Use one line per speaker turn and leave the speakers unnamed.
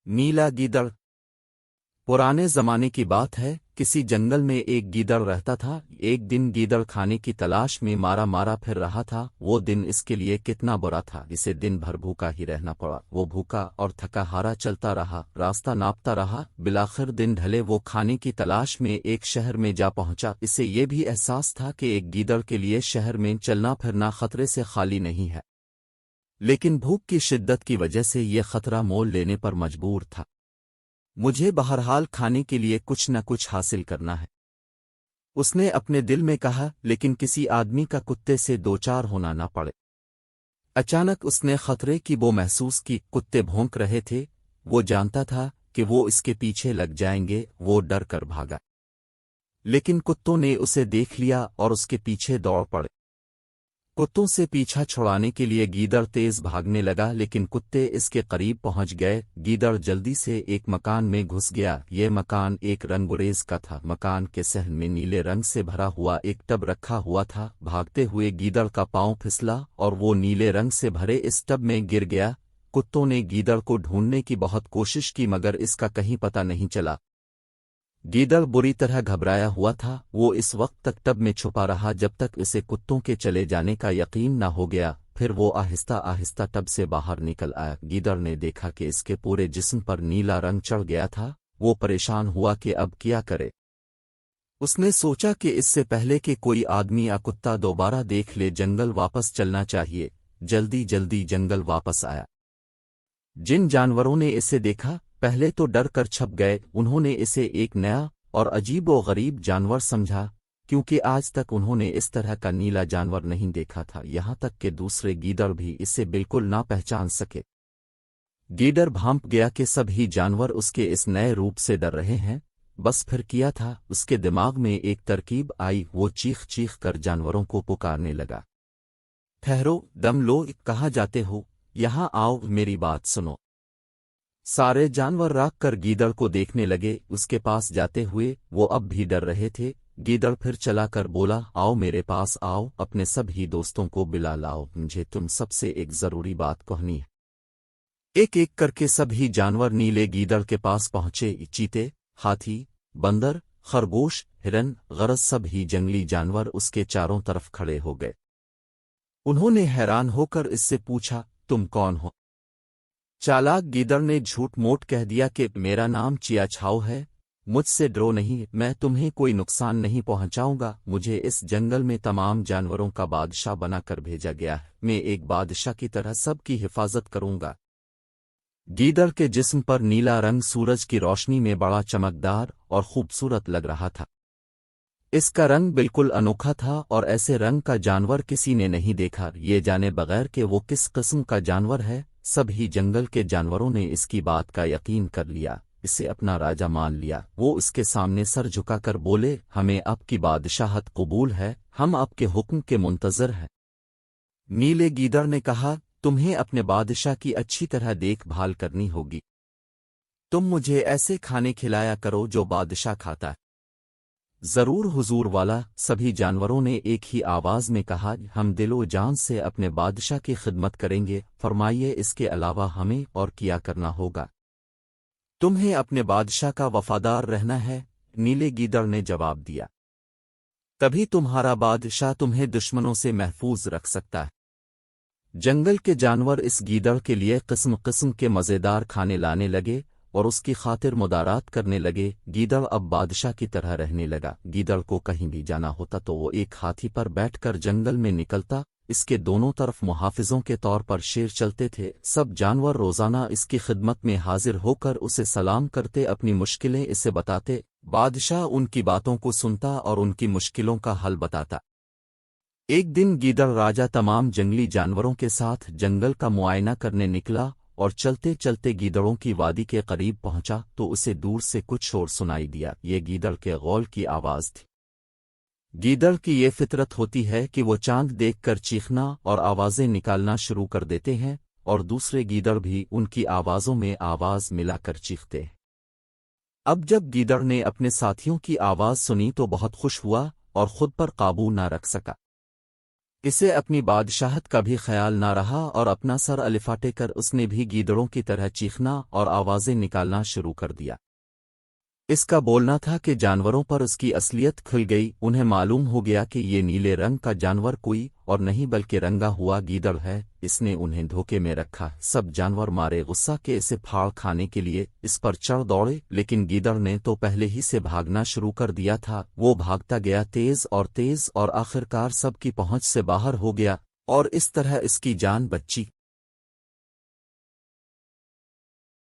नीला गीदड़। पुराने जमाने की बात है, किसी जंगल में एक गीदड़ रहता था। एक दिन गीदड़ खाने की तलाश में मारा मारा फिर रहा था। वो दिन इसके लिए कितना बुरा था, इसे दिन भर भूखा ही रहना पड़ा। वो भूखा और थका हारा चलता रहा, रास्ता नापता रहा। बिलाखिर दिन ढले वो खाने की तलाश में एक शहर में जा पहुंचा। इसे ये भी एहसास था कि एक गीदड़ के लिए शहर में चलना फिरना खतरे से खाली नहीं है, लेकिन भूख की शिद्दत की वजह से ये खतरा मोल लेने पर मजबूर था। मुझे बहरहाल खाने के लिए कुछ न कुछ हासिल करना है, उसने अपने दिल में कहा, लेकिन किसी आदमी का कुत्ते से दो चार होना न पड़े। अचानक उसने खतरे की वो महसूस की। कुत्ते भौंक रहे थे, वो जानता था कि वो इसके पीछे लग जाएंगे। वो डर कर भागा, लेकिन कुत्तों ने उसे देख लिया और उसके पीछे दौड़ पड़े। कुत्तों से पीछा छुड़ाने के लिए गीदड़ तेज भागने लगा, लेकिन कुत्ते इसके करीब पहुंच गए। गीदड़ जल्दी से एक मकान में घुस गया। ये मकान एक रंगुरेज का था। मकान के सहन में नीले रंग से भरा हुआ एक टब रखा हुआ था। भागते हुए गीदड़ का पांव फिसला और वो नीले रंग से भरे इस टब में गिर गया। कुत्तों ने गीदड़ को ढूंढने की बहुत कोशिश की, मगर इसका कहीं पता नहीं चला। गीदड़ बुरी तरह घबराया हुआ था। वो इस वक्त तक टब में छुपा रहा जब तक इसे कुत्तों के चले जाने का यकीन न हो गया। फिर वो आहिस्ता आहिस्ता टब से बाहर निकल आया। गीदड़ ने देखा कि इसके पूरे जिस्म पर नीला रंग चढ़ गया था। वो परेशान हुआ कि अब क्या करे। उसने सोचा कि इससे पहले कि कोई आदमी या कुत्ता दोबारा देख ले, जंगल वापस चलना चाहिए। जल्दी जल्दी जंगल वापस आया। जिन जानवरों ने इसे देखा पहले तो डर कर छप गए। उन्होंने इसे एक नया और अजीब व गरीब जानवर समझा, क्योंकि आज तक उन्होंने इस तरह का नीला जानवर नहीं देखा था। यहाँ तक कि दूसरे गीदड़ भी इसे बिल्कुल ना पहचान सके। गीदड़ भांप गया कि सभी जानवर उसके इस नए रूप से डर रहे हैं। बस फिर किया था, उसके दिमाग में एक तरकीब आई। वो चीख चीख कर जानवरों को पुकारने लगा, ठहरो, दम लो, कहाँ जाते हो, यहाँ आओ, मेरी बात सुनो। सारे जानवर राग कर गीदड़ को देखने लगे। उसके पास जाते हुए वो अब भी डर रहे थे। गीदड़ फिर चला कर बोला, आओ मेरे पास आओ, अपने सभी दोस्तों को बुला लाओ, मुझे तुम सबसे एक जरूरी बात कहनी है। एक एक करके सभी जानवर नीले गीदड़ के पास पहुंचे। चीते, हाथी, बंदर, खरगोश, हिरन, गरज सभी जंगली जानवर उसके चारों तरफ खड़े हो गए। उन्होंने हैरान होकर इससे पूछा, तुम कौन हो? चालाक गीदड़ ने झूठ मूठ कह दिया कि मेरा नाम चियाछाओ है, मुझसे डरो नहीं, मैं तुम्हें कोई नुकसान नहीं पहुंचाऊंगा। मुझे इस जंगल में तमाम जानवरों का बादशाह बनाकर भेजा गया है। मैं एक बादशाह की तरह सबकी हिफाजत करूंगा। गीदड़ के जिस्म पर नीला रंग सूरज की रोशनी में बड़ा चमकदार और खूबसूरत लग रहा था। इसका रंग बिल्कुल अनोखा था और ऐसे रंग का जानवर किसी ने नहीं देखा। ये जाने बगैर कि वो किस किस्म का जानवर है, सभी जंगल के जानवरों ने इसकी बात का यकीन कर लिया, इसे अपना राजा मान लिया। वो उसके सामने सर झुकाकर बोले, हमें आपकी बादशाहत कबूल है, हम आपके हुक्म के मुंतजर हैं। नीले गीदड़ ने कहा, तुम्हें अपने बादशाह की अच्छी तरह देखभाल करनी होगी। तुम मुझे ऐसे खाने खिलाया करो जो बादशाह खाता है। जरूर हुजूर वाला, सभी जानवरों ने एक ही आवाज में कहा, हम दिलो जान से अपने बादशाह की खिदमत करेंगे। फरमाइए, इसके अलावा हमें और क्या करना होगा? तुम्हें अपने बादशाह का वफादार रहना है, नीले गीदड़ ने जवाब दिया। तभी तुम्हारा बादशाह तुम्हें दुश्मनों से महफूज रख सकता है। जंगल के जानवर इस गीदड़ के लिए किस्म किस्म के मज़ेदार खाने लाने लगे और उसकी खातिर मुदारात करने लगे। गीदड़ अब बादशाह की तरह रहने लगा। गीदड़ को कहीं भी जाना होता तो वो एक हाथी पर बैठकर जंगल में निकलता। इसके दोनों तरफ मुहाफिजों के तौर पर शेर चलते थे। सब जानवर रोजाना इसकी खिदमत में हाजिर होकर उसे सलाम करते, अपनी मुश्किलें इसे बताते। बादशाह उनकी बातों को सुनता और उनकी मुश्किलों का हल बताता। एक दिन गीदड़ राजा तमाम जंगली जानवरों के साथ जंगल का मुआयना करने निकला और चलते चलते गीदड़ों की वादी के करीब पहुंचा तो उसे दूर से कुछ शोर सुनाई दिया। ये गीदड़ के गौल की आवाज थी। गीदड़ की ये फितरत होती है कि वो चांद देखकर चीखना और आवाजें निकालना शुरू कर देते हैं और दूसरे गीदड़ भी उनकी आवाजों में आवाज मिलाकर चीखते हैं। अब जब गीदड़ ने अपने साथियों की आवाज सुनी तो बहुत खुश हुआ और खुद पर काबू न रख सका। اسے اپنی بادشاہت کا بھی خیال نہ رہا اور اپنا سر الفاٹے کر اس نے بھی گیدڑوں کی طرح چیخنا اور آوازیں نکالنا شروع کر دیا۔ اس کا بولنا تھا کہ جانوروں پر اس کی اصلیت کھل گئی، انہیں معلوم ہو گیا کہ یہ نیلے رنگ کا جانور کوئی اور نہیں بلکہ رنگا ہوا گیدڑ ہے۔ اس نے انہیں دھوکے میں رکھا۔ سب جانور مارے غصہ کے اسے پھاڑ کھانے کے لیے اس پر چڑھ دوڑے، لیکن گیدڑ نے تو پہلے ہی سے بھاگنا شروع کر دیا تھا۔ وہ بھاگتا گیا تیز اور آخرکار سب کی پہنچ سے باہر ہو گیا، اور اس طرح اس کی جان بچی۔